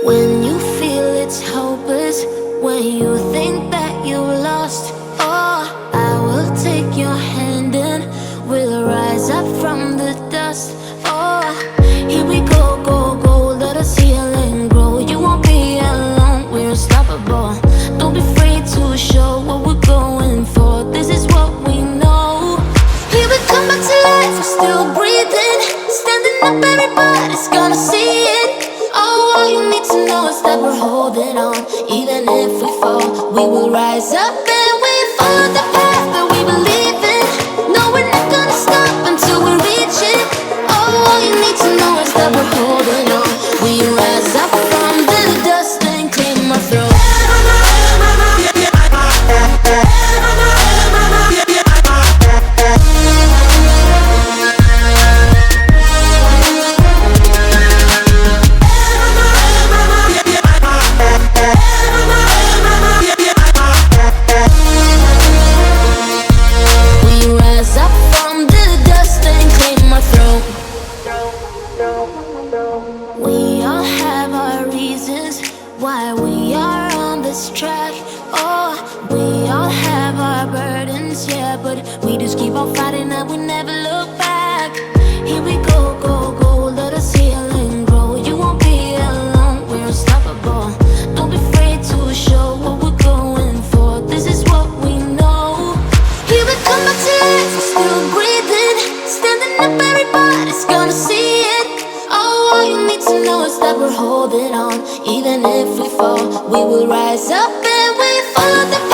When you feel it's hopeless, when you think that you lost, oh, I will take your hand and we'll rise up from the dust. Oh, here we go, go, go, let us heal and grow. You won't be alone, we're unstoppable. Don't be afraid to show what we're going for. This is what we know. Here we come back to life, we're still breathing. Standing up, everybody's gonna see it. Oh, all you need to know is that we're holding on. Even if we fall, we will rise up and we follow the path that we believe in. No, we're not gonna stop until we reach it. Oh, all you need to know is that we're holding on. We rise up from the dust and claim our throne. We all have our reasons why we are on this track. Oh, we all have our burdens, yeah, but we just keep on fighting and we never look back. Here we go, go, go, let us heal and grow. You won't be alone, we're unstoppable. Don't be afraid to show what we're going for. This is what we know. Here we come back to life, we're still breathing. Standing up, everybody's gonna see it. Oh, all you need to know is that we're holding on. Even if we fall, we will rise up and we follow the